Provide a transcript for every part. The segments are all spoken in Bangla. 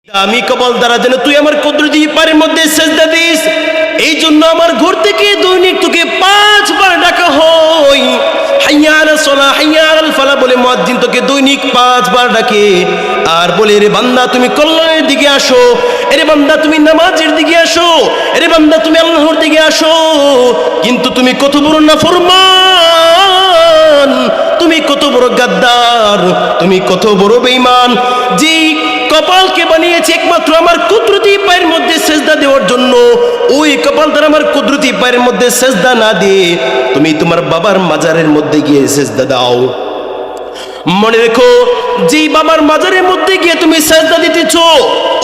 আমি কপাল দ্বারা যেন তুই আমার কুদরতি পায়ের মধ্যে সেজদা দিস, এই জন্য আমার ঘর থেকে দৈনিক তোকে 5 বার ডাকা হয়। হাইয়া আলাস সালাহ হাইয়া আলাল ফালাহ বলে মুয়াজ্জিন তোকে দৈনিক 5 বার ডাকে আর বলে, রে বান্দা তুমি কল্যাণের দিকে আসো, এরে বান্দা তুমি নামাজের দিকে আসো, এরে বান্দা তুমি আল্লাহর দিকে আসো। কিন্তু তুমি কত বড় নাফরমান, তুমি কত বড় গাদ্দার, তুমি কত বড় বেঈমান। যে কপালকে বানিয়েছে একমাত্র আমার কুদরতি পায়ের মধ্যে সেজদা দেওয়ার জন্য, ওই কপাল দ্বারা আমার কুদরতি পায়ের মধ্যে সেজদা না দিয়ে তুমি তোমার বাবার মাজারের মধ্যে গিয়ে সেজদা দাও। মনে রেখো, যেই বাবার মাজারের মধ্যে গিয়ে তুমি সেজদা দিতেছ,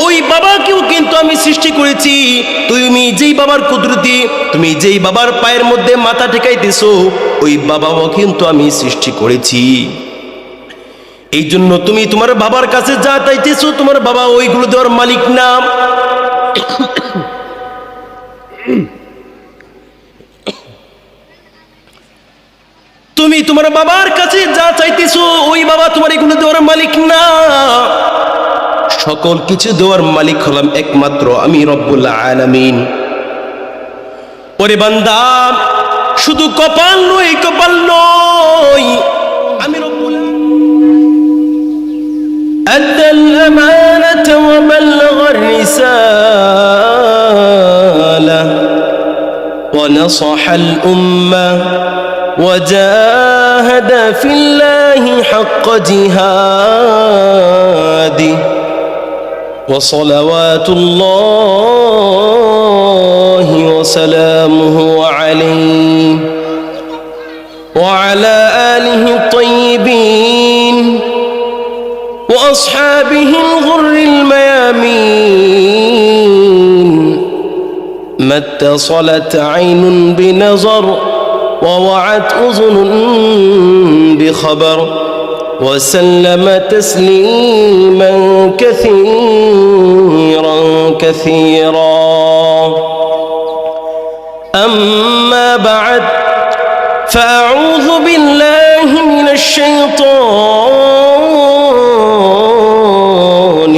ওই বাবাকেও কিন্তু আমি সৃষ্টি করেছি। তুমি যেই বাবার কুদরতি, তুমি যেই বাবার পায়ের মধ্যে মাথা ঠেকাইতেছো, ওই বাবাও কিন্তু আমি সৃষ্টি করেছি। এই জন্য তুমি তোমার বাবার কাছে যা চাইতেছো, তোমার বাবা ওইগুলো দেওয়ার মালিক না। তুমি তোমার বাবার কাছে যা চাইতেছো, ওই বাবা তোমার এগুলো দেওয়ার মালিক না। সকল কিছু দেওয়ার মালিক হলাম একমাত্র আমি, রব্বুল আলামিন। ওরে বান্দা, শুধু কপাল নয়, আমি রব্বুল أدى الأمانة وبلغ الرسالة ونصح الأمة وجاهد في الله حق جهاده وصلوات الله وسلامه عليه وعلى آله الطيبين وأصحابه الغر الميامين ما اتصلت عين بنظر ووعت أذن بخبر وسلم تسليما كثيرا أما بعد فأعوذ بالله من الشيطان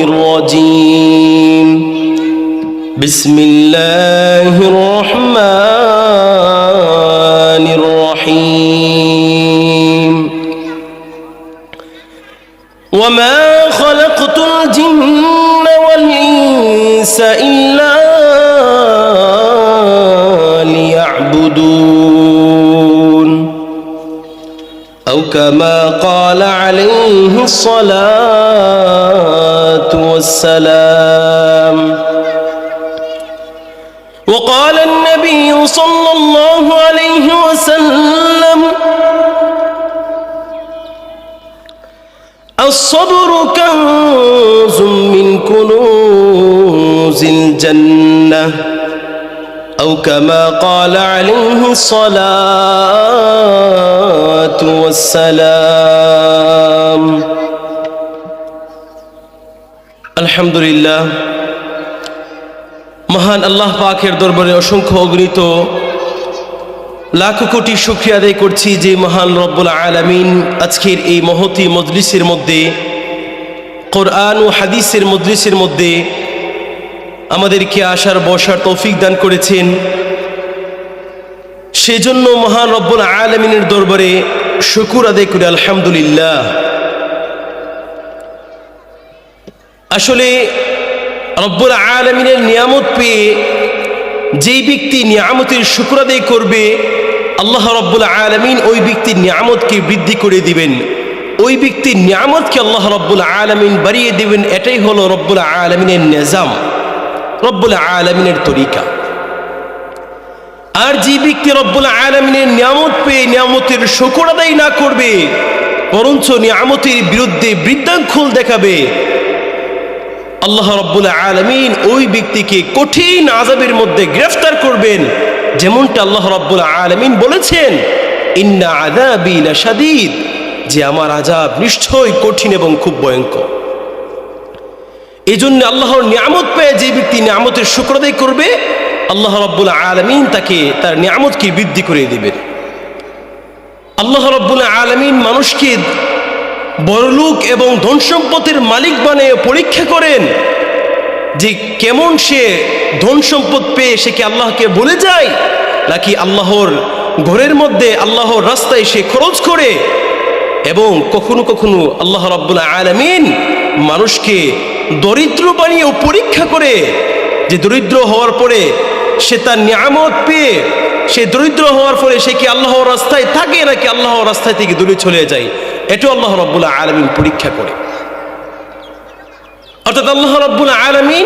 الرجيم بسم الله الرحمن الرحيم وما خلقت الجن والإنس إلا ليعبدون أو كما قال عليه الصلاة والسلام وقال النبي صلى الله عليه وسلم الصبر كنز من كنوز الجنة أو كما قال عليه الصلاة والسلام الحمد لله মহান আল্লাহ পাকের দরবারে অসংখ্য অগণিত লাখো কোটি শুকরিয়া আদায় করছি যে মহান রব্বুল আলামিন আজকের এই মহতি মজলিসের মধ্যে, কোরআন ও হাদিসের মজলিসের মধ্যে আমাদেরকে আসার বসার তৌফিক দান করেছেন। সেজন্য মহান রব্বুল আলামিনের দরবারে শুকর আদায় করি আলহামদুলিল্লাহ। আসলে রব্বুল আলামিনের নিয়ামত পেয়ে যেই ব্যক্তি নিয়ামতের শুকর আদায় করবে, আল্লাহ রব্বুল আলামিন ওই ব্যক্তির নিয়ামতকে বৃদ্ধি করে দিবেন, ওই ব্যক্তির নিয়ামতকে আল্লাহ রব্বুল আলামিন বাড়িয়ে দিবেন। এটাই হলো রব্বুল আলামিনের নিজাম, রব্বুল আলামিনের তরিকা। আর যে ব্যক্তি রব্বুল আলামিনের নিয়ামত পেয়ে নিয়ামতের শুকর আদায় না করবে, বরঞ্চ নিয়ামতের বিরুদ্ধে বৃদ্ধাঙ্গুল দেখাবে, আল্লাহ রব্বুল আলামিন ওই ব্যক্তিকে কঠিন আযাবের মধ্যে গ্রেফতার করবেন। যেমনটা আল্লাহ রব্বুল আলামিন বলেছেন, ইন্না আযাবি লাশাদীদ, যে আমার আযাব নিশ্চয়ই কঠিন এবং খুব ভয়ঙ্কর। এই জন্য আল্লাহর নিয়ামত পেয়ে যে ব্যক্তি নিয়ামতের শুকর আদায় করবে, আল্লাহ রব্বুল আলামিন তাকে তার নিয়ামতকে বৃদ্ধি করে দিবেন। আল্লাহ রব্বুল আলামিন মানুষকে বড়লোক এবং ধন সম্পদের মালিক বানিয়ে পরীক্ষা করেন। যে কেমন সে ধন সম্পদ পেয়ে সে কি আল্লাহকে ভুলে যায়, নাকি আল্লাহর ঘরের মধ্যে আল্লাহর রাস্তায় সে খরচ করে। এবং কখনো কখনো আল্লাহ রাব্বুল আলামিন মানুষকে দরিদ্র বানিয়েও পরীক্ষা করে, যে দরিদ্র হওয়ার পরে সে তার নিয়ামত পেয়ে সে দরিদ্র হওয়ার পরে সে কি আল্লাহর রাস্তায় থাকে নাকি আল্লাহর রাস্তায় থেকে দূরে চলে যায়, এটাও আল্লাহ রাব্বুল আলামিন পরীক্ষা করে। অর্থাৎ আল্লাহ রাব্বুল আলামিন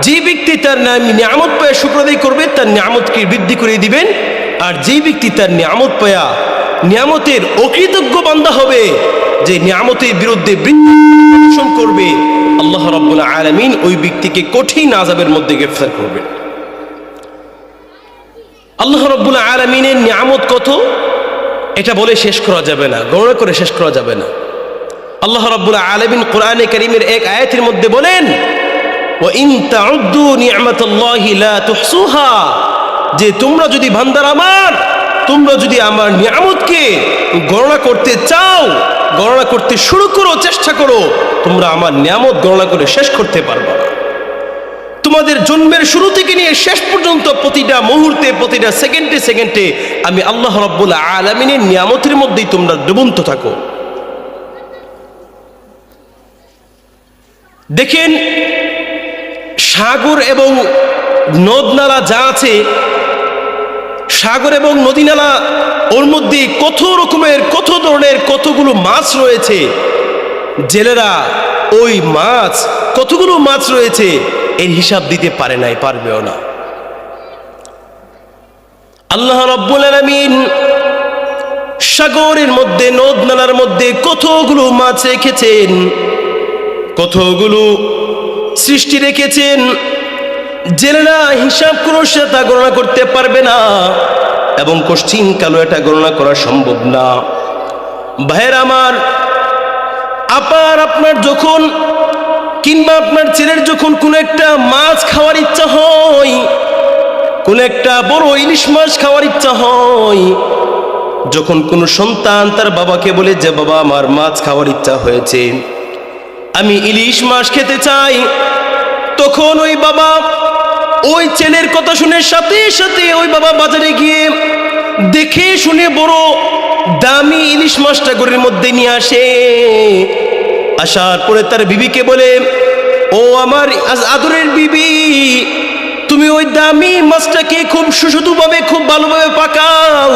যে ব্যক্তি তার নিয়ামত পায়া শুকর আদায় করবে তার নিয়ামতকে বৃদ্ধি করে দিবেন, আর যে ব্যক্তি তার নিয়ামত পায়া নিয়ামতের অকৃতজ্ঞ বান্দা হবে, যে নিয়ামতের বিরুদ্ধে বৃদ্ধি করবে, আল্লাহ রাব্বুল আলামিন ওই ব্যক্তিকে কঠিন আযাবের মধ্যে গ্রেফতার করবেন। আল্লাহ রাব্বুল আলামিনের নিয়ামত কত এটা বলে শেষ করা যাবে না, গণনা করে শেষ করা যাবে না। আল্লাহ রাব্বুল আলামিন কোরআনে কারীমের এক আয়াতের মধ্যে বলেন, ওয়া ইন তাউদ্দু নি'মাতাল্লাহি লা তুহসুহা, যে তোমরা যদি বান্দার আমার তোমরা যদি আমার নিয়ামতকে গণনা করতে চাও, গণনা করতে শুরু করো, চেষ্টা করো, তোমরা আমার নিয়ামত গণনা করে শেষ করতে পারবে না। তোমাদের জন্মের শুরু থেকে নিয়ে শেষ পর্যন্ত প্রতিটা মুহূর্তে প্রতিটা সেকেন্ডে সেকেন্ডে আমি আল্লাহ রাব্বুল আলামিনের নিয়ামতের মধ্যেই তোমরা ডুবন্ত থাকো। দেখেন সাগর এবং নদ নালা যা আছে, সাগর এবং নদী নালা ওর মধ্যে কত রকমের কত ধরনের কতগুলো মাছ রয়েছে, জেলেরা ওই মাছ কতগুলো মাছ রয়েছে এর হিসাব দিতে পারে নাই, পারবেও না। আল্লাহ রাব্বুল আলামিন সাগরের মধ্যে নদ নালার মধ্যে কতগুলো মাছ রেখেছেন, কতগুলো সৃষ্টি রেখেছেন, জেলেরা হিসাব করে সেটা গণনা করতে পারবে না, এবং কঠিন কালো এটা গণনা করা সম্ভব না। ভাইয়ের আমার, আপনার যখন কিংবা আপনার ছেলের যখন কোনো একটা মাছ খাওয়ার ইচ্ছা হয়, কোন একটা বড় ইলিশ মাছ খাওয়ার ইচ্ছা হয়, যখন কোনো সন্তান তার বাবাকে বলে যে বাবা আমার মাছ খাওয়ার ইচ্ছা হয়েছে, আমি ইলিশ মাছ খেতে চাই, তখন ওই বাবা ওই ছেলের কথা শুনে সাথে সাথে ওই বাবা বাজারে গিয়ে দেখে শুনে বড় দামি ইলিশ মাছটা ঘরের মধ্যে নিয়ে আসে। আসার পরে তার বিবিকে বলে, ও আমার আদরের বিবি, তুমি ওই দামি মাছটাকে খুব সুস্বাদুভাবে খুব ভালোভাবে পাকাও,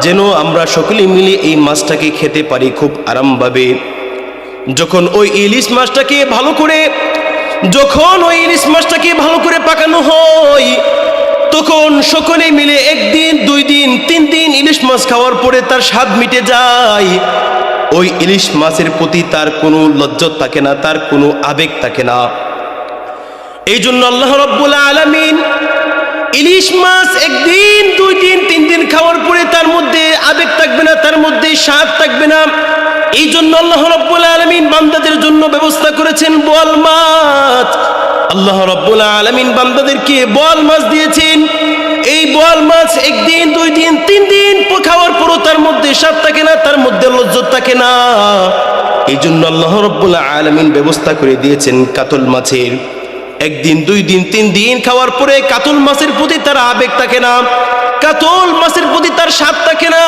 যেন আমরা সকলে মিলে এই মাছটাকে খেতে পারি খুব আরামভাবে। যখন ওই ইলিশ মাছটাকে ভালো করে পাকানো হয়, তখন সকলে মিলে একদিন, 2 দিন, 3 দিন ইলিশ মাছ খাওয়ার পরে তার স্বাদ মিটে যায়। ওই ইলিশ মাছের প্রতি তার কোনো লজ্জত থাকে না, তার কোনো আবেগ থাকে না। এই জন্য আল্লাহ রাব্বুল আলামিন ইলিশ মাছ 1 দিন, 2 দিন, 3 দিন খাওয়ার পরে তার মধ্যে আবেগ থাকবে না, তার মধ্যে স্বাদ থাকবে না। এই জন্য আল্লাহ রাব্বুল আলামিন বান্দাদের জন্য ব্যবস্থা করেছেন বোয়াল মাছ। আল্লাহ রাব্বুল আলামিন বান্দাদেরকে বোয়াল মাছ দিয়েছেন। এই বোয়াল মাছ 1 দিন, 2 দিন, 3 দিন খাওয়ার পরও তার মধ্যে স্বাদ থাকে না, তার মধ্যে লজ্জত থাকে না। এই জন্য আল্লাহ রাব্বুল আলামিন ব্যবস্থা করে দিয়েছেন কাতল মাছের। 1 দিন, 2 দিন, 3 দিন খাওয়ার পরে কাতল মাছের প্রতি তার আবেগ থাকে না, কাতল মাছের প্রতি তার স্বাদ থাকে না।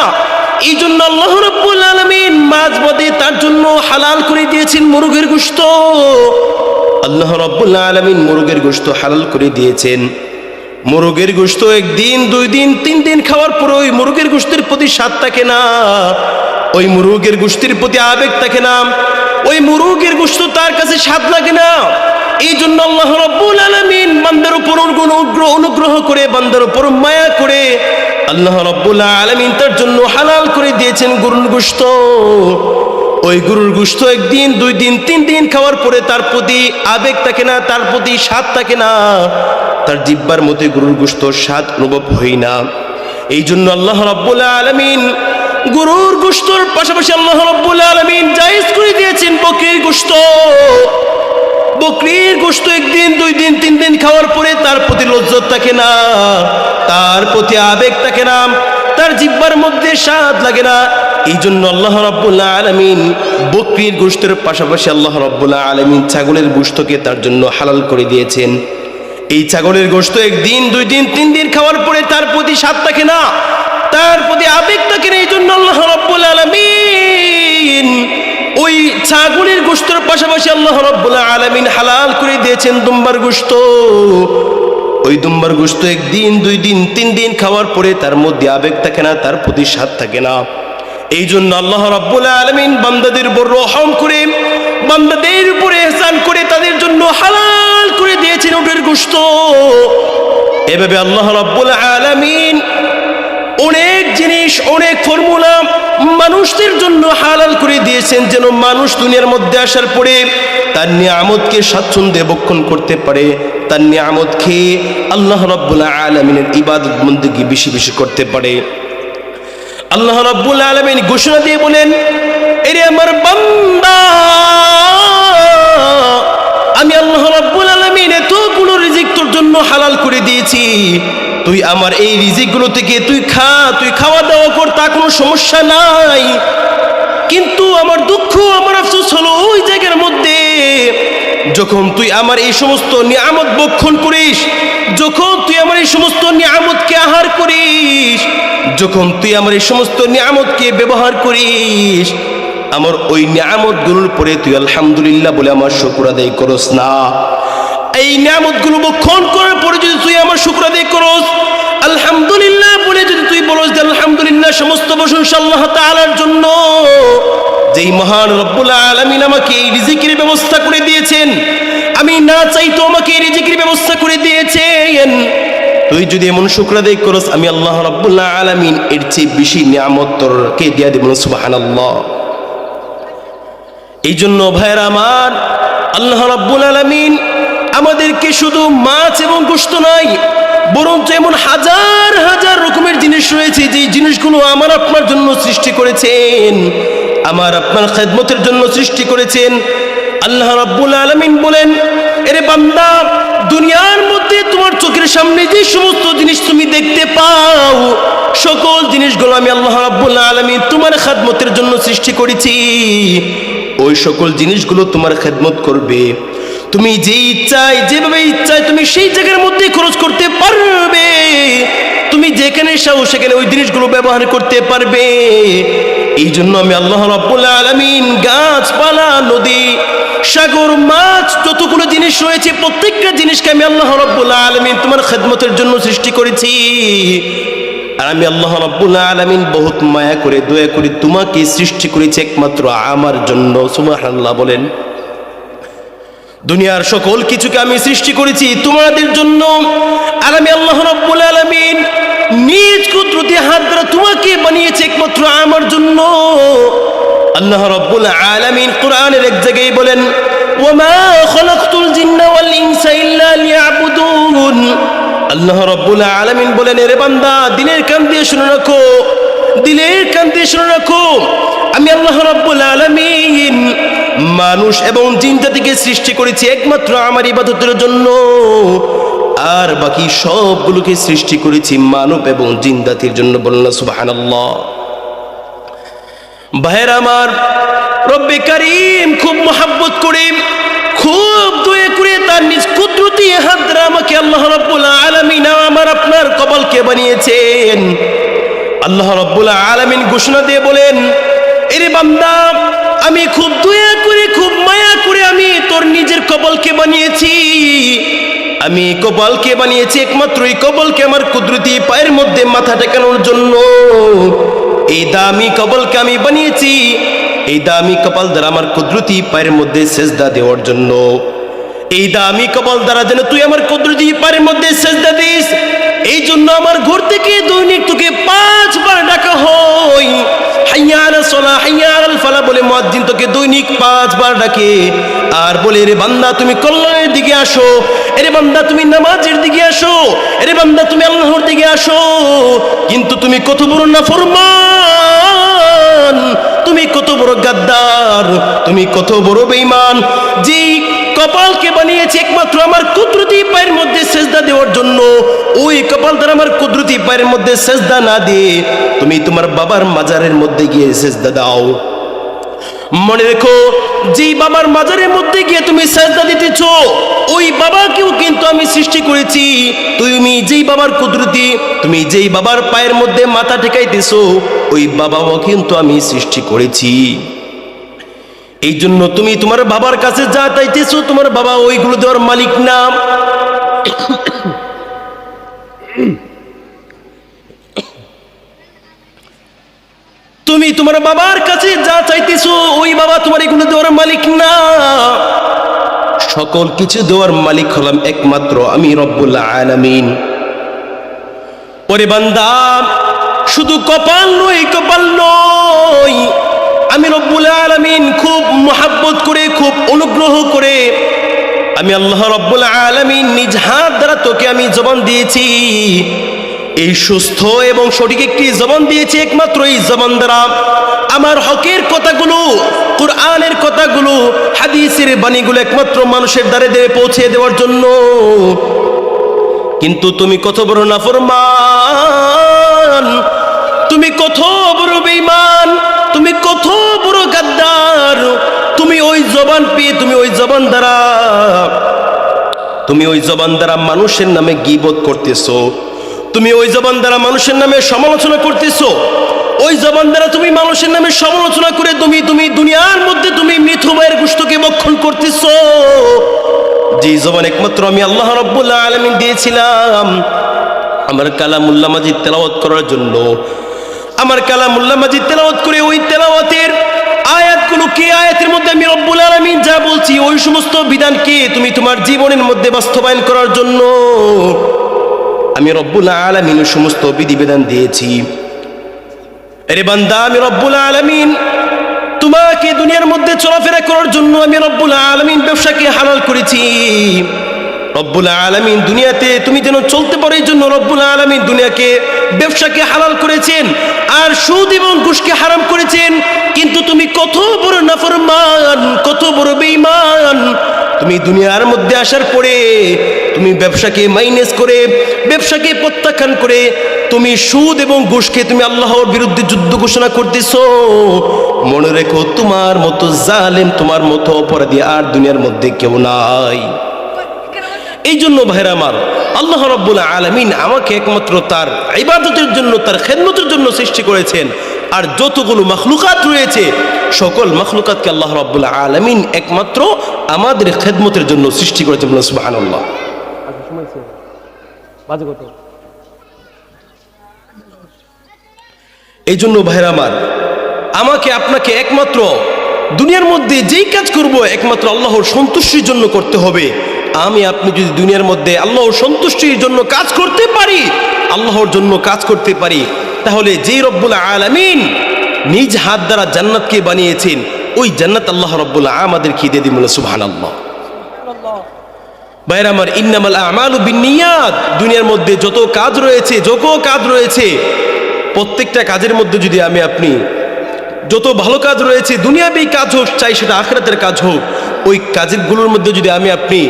এই জন্য আল্লাহ রাব্বুল আলামিন মাছ বাদে তার জন্য হালাল করে দিয়েছেন মুরগের গোশত। আল্লাহ রাব্বুল আলামিন মুরগের গোশত হালাল করে দিয়েছেন। মুরগের গোশত 1 দিন, 2 দিন, 3 দিন খাওয়ার পর ওই মুরগের গোশতের প্রতি স্বাদ থাকে না, ওই মুরগের গোশতের প্রতি আবেগ থাকে না, ওই মুরগের গোশত তার কাছে স্বাদ লাগে না। এই জন্য আল্লাহ রাব্বুল আলামিন বান্দার উপর অনুগ্রহ করে, বান্দার উপর মায়া করে আল্লাহ রাব্বুল আলামিন তার জন্য হালাল করে দিয়েছেন গরুর গোশত। ওই গরুর গোশত 1 দিন, 2 দিন, 3 দিন খাওয়ার পরে তার প্রতি আবেগ থাকে না, তার প্রতি স্বাদ থাকে না, তার জিহ্বার মধ্যে গরুর গোশত স্বাদ অনুভব হয় না। এই জন্য আল্লাহ রাব্বুল আলামিন গরুর গোশতর পাশাপাশি আল্লাহ রাব্বুল আলামিন জায়েজ করে দিয়েছেন বকরির গোশত। বকরির গোশত 1 দিন, 2 দিন, 3 দিন খাওয়ার পরে তার প্রতি লজ্জত থাকে না, তার প্রতি আবেগ থাকে না, তার জিহ্বার মধ্যে স্বাদ লাগে না। এই জন্য আল্লাহ রাব্বুল আলামিন বকরির গোশতের পাশাপাশি আল্লাহ রাব্বুল আলামিন ছাগলের গোশতকে তার জন্য হালাল করে দিয়েছেন। এই ছাগলের গোশত একদিন, 2 দিন, 3 দিন খাওয়ার পরে তার প্রতি স্বাদ থাকে না, তার প্রতি আবেগ থাকে না। এই জন্য আল্লাহ রাব্বুল আলামিন ওই ছাগলের গোশতের পাশাপাশি আল্লাহ রাব্বুল আলামিন হালাল করে দিয়েছেন দুম্বার গোশত। ওই দুম্বার গোশত একদিন, 2 দিন, 3 দিন খাওয়ার পরে তার মধ্যে আবেগ থাকে না, তার প্রতি স্বাদ থাকে না। এই জন্য আল্লাহ রাব্বুল আলামিন বান্দাদের উপর রহম করে, বান্দাদের উপরে ইহসান করে তাদের জন্য হালাল করে দিয়েছেন উটের গোশত। এভাবে আল্লাহ রাব্বুল আলামিন অনেক জিনিস, অনেক ফর্মুলা মানুষদের জন্য হালাল করে দিয়েছেন, যেন মানুষ দুনিয়ার মধ্যে আসার পরে তার নিয়ামতকে স্বাচ্ছন্দ্যে ভক্ষণ করতে পারে, তার নিয়ামত খেয়ে আল্লাহ রাব্বুল আলামিনের ইবাদত বন্দেগী বেশি বেশি করতে পারে। আল্লাহ রাব্বুল আলামিন ঘোষণা দিয়ে বলেন, এরে আমার বান্দা, আমি আল্লাহ রাব্বুল আলামিন এতগুলো রিজিক তোর জন্য হালাল করে দিয়েছি, তুই আমার এই রিজিকগুলো থেকে তুই খাওয়া দাওয়া কর, তা কোনো সমস্যা নাই। কিন্তু আমার দুঃখ, আমার আফসোস হলো ওই জায়গার মধ্যে যখন তুই আমার এই সমস্ত নিয়ামত ভক্ষণ করিস, যখন তুই আমার এই সমস্ত নিয়ামতকে আহার করিস, যখন তুই আমার এই সমস্ত নিয়ামতকে ব্যবহার করিস, আমার ওই নিয়ামতগুলোর পরে তুই আলহামদুলিল্লাহ বলে আমার শুকর আদায় করস না। এই নিয়ামতগুলো ভক্ষণ করার পরে যদি তুই আমার শুকর আদায় করস, আলহামদুলিল্লাহ বলে যদি তুই বলস যে আলহামদুলিল্লাহ, সমস্ত প্রশংসা আল্লাহ তাআলার জন্য, যেই মহান রব্বুল আলামিন আমাকে এই রিজিকের ব্যবস্থা করে দিয়েছেন, আমি না চাইতো আমাকে এই রিজিকের ব্যবস্থা করে দিয়েছেন, তুই যদি এমন শুকর আদায় করস, আমি আল্লাহ রাব্বুল আলামিন এর চেয়ে বেশি নিয়ামত তোরকে দিয়ে দেব। সুবহানাল্লাহ। এই জন্য ভাইরা আমার, আল্লাহ রাব্বুল আলামিন আমাদেরকে শুধু মাছ এবং গোশত নয়, বরঞ্চ এমন হাজার হাজার রকমের জিনিস রয়েছে, যে জিনিসগুলো আমার আপনার জন্য সৃষ্টি করেছেন, আমার আপনার খেদমতের জন্য সৃষ্টি করেছেন। আল্লাহ রাব্বুল আলামিন বলেন, এরে বান্দা, দুনিয়ার মধ্যে তোমার চোখের সামনে যে সমস্ত জিনিস তুমি দেখতে পাও, সকল জিনিসগুলো আমি আল্লাহ রাব্বুল আলামিন তোমার খেদমতের জন্য সৃষ্টি করেছি। ওই সকল জিনিসগুলো তোমার খেদমত করবে, তুমি যে ইচ্ছায়, যেভাবে ইচ্ছায় তুমি সেই জায়গার মধ্যে খরচ করতে পারবে, তুমি যেখানে চাও সেখানে ওই জিনিসগুলো ব্যবহার করতে পারবে। এই জন্য আমি আল্লাহ রাব্বুল আলামিন গাছপালা, নদী, সাগর, মাছ, যতগুলো জিনিস রয়েছে প্রত্যেকটা জিনিসকে আমি আল্লাহ রাব্বুল আলামিন তোমার খেদমতের জন্য সৃষ্টি করেছি। আর আমি আল্লাহ রাব্বুল আলামিন বহুত মায়া করে, দয়া করে তোমাকে সৃষ্টি করেছি একমাত্র আমার জন্য। সুবহানাল্লাহ বলেন। দুনিয়ার সকল কিছুকে আমি সৃষ্টি করেছি তোমাদের জন্য, আর আমি আল্লাহ রাব্বুল আলামিন নিজ কুদরতি হাত দ্বারা তোমাকে বানিয়েছি একমাত্র আমার জন্য। আল্লাহ রাব্বুল আলামিন কোরআনের এক জায়গায় বলেন, ওয়ামা খালাকতুল জিন্না ওয়াল ইনসা ইল্লা লিয়াবুদুন। আল্লাহ রাব্বুল আলামিন বলেন, এরে বান্দা, দিলের কান দিয়ে শুনে রাখো, দিলের কান দিয়ে শুনে রাখো, আমি আল্লাহ রাব্বুল আলামিন মানুষ এবং জিন জাতিকে সৃষ্টি করেছি একমাত্র আমার ইবাদতের জন্য, আর বাকি সবগুলোকে সৃষ্টি করেছি মানব এবং জিন জাতির জন্য। বলুন সুবহানাল্লাহ। ভাইরা আমার, রব্বে কারীম খুব মহব্বত করে, খুব দয়া করে তার নিজ কুদরতি হাত দ্বারা আমাকে আল্লাহ রাব্বুল আলামিন আমার আপনার কপালকে বানিয়েছেন। আল্লাহ রাব্বুল আলামিন ঘোষণা দিয়ে বলেন, এরে বান্দা, আমি খুব দয়া করে, খুব মায়া করে আমি তোর নিজের কপালকে বানিয়েছি। আমি কপালকে বানিয়েছি একমাত্র এই কপালকে আমার কুদরতি পায়ের মধ্যে মাথা টেকানোর জন্য। এই দামি কপালকে আমি বানিয়েছি, এই দামি কপাল দ্বারা আমার কুদরতি পায়ের মধ্যে সেজদা দেওয়ার জন্য। এই দামি কপাল দ্বারা যেন তুই আমার কুদরতি পায়ের মধ্যে সেজদা দিস, এই জন্য আমার ঘর থেকে দৈনিক তোকে 5 বার ডাকা হয়। হাইয়া আলাস সালাহ, হাইয়া আলাল ফালাহ বলে মুয়াজ্জিন তোকে দৈনিক 5 বার ডাকে, আর বলে, এরে বান্দা তুমি কল্যাণের দিকে আসো, এরে বান্দা তুমি নামাজের দিকে আসো, এরে বান্দা তুমি আল্লাহর দিকে আসো। কিন্তু তুমি কত বড় নাফরমান, তুমি কত বড় গাদ্দার, তুমি কত বড় বেঈমান, যে কপালকে বানিয়েছে একমাত্র আমার কুদরতি পায়ের মধ্যে সেজদা দেওয়ার জন্য, ওই কপাল দ্বারা আমার কুদরতি পায়ের মধ্যে সেজদা না দিয়ে তুমি তোমার বাবার মাজারের মধ্যে গিয়ে সেজদা দাও। মনে রেখো, যেই বাবার মাজারের মধ্যে গিয়ে তুমি সেজদা দিতেছ, ওই বাবাকেও কিন্তু আমি সৃষ্টি করেছি। তুমি যেই বাবার কুদরতি, তুমি যেই বাবার পায়ের মধ্যে মাথা ঠেকাইতেছ, ওই বাবাও কিন্তু আমি সৃষ্টি করেছি। এই জন্য তুমি তোমার বাবার কাছে যা চাইতেছ, তোমার বাবা ওইগুলো দেওয়ার মালিক না। তুমি তোমার বাবার কাছে যা চাইতেছো, ওই বাবা তোমার এগুলো দেওয়ার মালিক না। সকল কিছু দেওয়ার মালিক হলাম একমাত্র আমি রব্বুল আলামিন। ওরে বান্দা, শুধু কপাল নয়, আমি রব্বুল আলামিন খুব মহব্বত করে, খুব অনুগ্রহ করে আমি আল্লাহ রব্বুল আলামিন নিজ হাত দ্বারা তোকে আমি জবান দিয়েছি। এই সুস্থ এবং সঠিক একটি জবান দিয়েছি, একমাত্র এই জবান দ্বারা আমার হকের কথাগুলো, কুরআনের কথাগুলো, হাদিসের বাণীগুলো একমাত্র মানুষের দ্বারে দ্বারে পৌঁছে দেওয়ার জন্য। কিন্তু তুমি কত বড় নাফরমান, তুমি কত বড় বেঈমান, তুমি কত বড় গাদ্দার। তুমি ওই জবান পেয়ে, তুমি ওই জবান দ্বারা মানুষের নামে গীবত করতেছো, তুমি ওই জবান দ্বারা মানুষের নামে সমালোচনা করতেছো, ওই জবান দ্বারা তুমি মানুষের নামে সমালোচনা করে তুমি দুনিয়ার মধ্যে তুমি মৃত ভাইয়ের গোশতকে ভক্ষণ করতেছো। যে জবান একমাত্র আমি আল্লাহ রাব্বুল আলামিন দিয়েছিলাম আমার কালামুল্লাহ মাজিদ তেলাওয়াত করার জন্য, আমার কালামুল্লাহ মাজিদ তেলাওয়াত করে ওই তেলাওয়াতের আয়াতগুলোকে, আয়াতের মধ্যে আমি রব্বুল আলামিন যা বলছি ওই সমস্ত বিধানকে তুমি তোমার জীবনের মধ্যে বাস্তবায়ন করার জন্য আমি রব্বুল আলামিন সমস্ত বিধিবিধান দিয়েছি। আরে বান্দা, আমি রব্বুল আলামিন তোমাকে দুনিয়ার মধ্যে চলাফেরা করার জন্য আমি রব্বুল আলামিন ব্যবসাকে হালাল করেছি। রব্বুল আলামিন দুনিয়াতে তুমি যেন চলতে পারো, এই জন্য রব্বুল আলামিন দুনিয়াকে, ব্যবসাকে হালাল করেছেন আর সুদ এবং ঘুষকে হারাম করেছেন। কিন্তু তুমি কত বড় নাফরমান, কত বড় বেঈমান। তুমি দুনিয়ার মধ্যে আসার পরে তুমি ব্যবসাকে মাইনাস করে, ব্যবসাকে প্রত্যাখ্যান করে তুমি সুদ এবং ঘুষকে তুমি আল্লাহর বিরুদ্ধে যুদ্ধ ঘোষণা করতেছো। মনে রেখো, তোমার মতো জালেম, তোমার মতো অপরাধী আর দুনিয়ার মধ্যে কেউ নাই। এই জন্য ভাইরা আমার, আল্লাহ রাব্বুল আলামিন আমাকে একমাত্র তার ইবাদতের জন্য, তার খেদমতের জন্য সৃষ্টি করেছেন। আর যতগুলো মাখলুকাত রয়েছে, সকল মাখলুকাতকে আল্লাহ রাব্বুল আলামিন একমাত্র আমাদের খেদমতের জন্য সৃষ্টি করেছেন। সুবহানাল্লাহ। এই জন্য ভাইরা আমার, আমাকে আপনাকে একমাত্র দুনিয়ার মধ্যে যেই কাজ করব একমাত্র আল্লাহর সন্তুষ্টির জন্য করতে হবে। আমি আপনি যদি দুনিয়ার মধ্যে আল্লাহর সন্তুষ্টির জন্য কাজ করতে পারি, আল্লাহর জন্য কাজ করতে পারি, তাহলে যেই রব্বুল আলামিন নিজ হাত দ্বারা জান্নাতকে বানিয়েছেন, ওই জান্নাত আল্লাহ রব্বুল আমাদেরকে দিয়ে দিবেন। সুবহানাল্লাহ। ভাইরা আমার, ইন্নামাল আমালু বিন্নিয়াত, দুনিয়ার মধ্যে যত কাজ রয়েছে, প্রত্যেকটা কাজের মধ্যে যদি আমি আপনি, যত ভালো কাজ রয়েছে, দুনিয়াবী কাজ হোক, চাই সেটা আখিরাতের কাজ হোক, ওই কাজগুলোর মধ্যে যদি আমি আপনি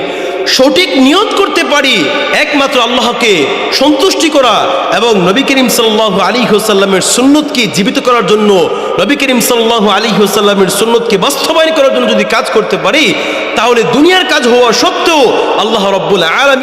সঠিক নিয়ত করতে পারি একমাত্র আল্লাহকে সন্তুষ্টি করা এবং নবী করিম সাল্লাল্লাহু আলাইহি ওয়াসাল্লামের সুন্নতকে জীবিত করার জন্য, নবী করিম সাল্লাল্লাহু আলাইহি ওয়াসাল্লামের সুন্নতকে বাস্তবায়ন করার জন্য যদি কাজ করতে পারি, তাহলে দুনিয়ার কাজ হওয়া সত্ত্বেও আল্লাহ রাব্বুল আলামিন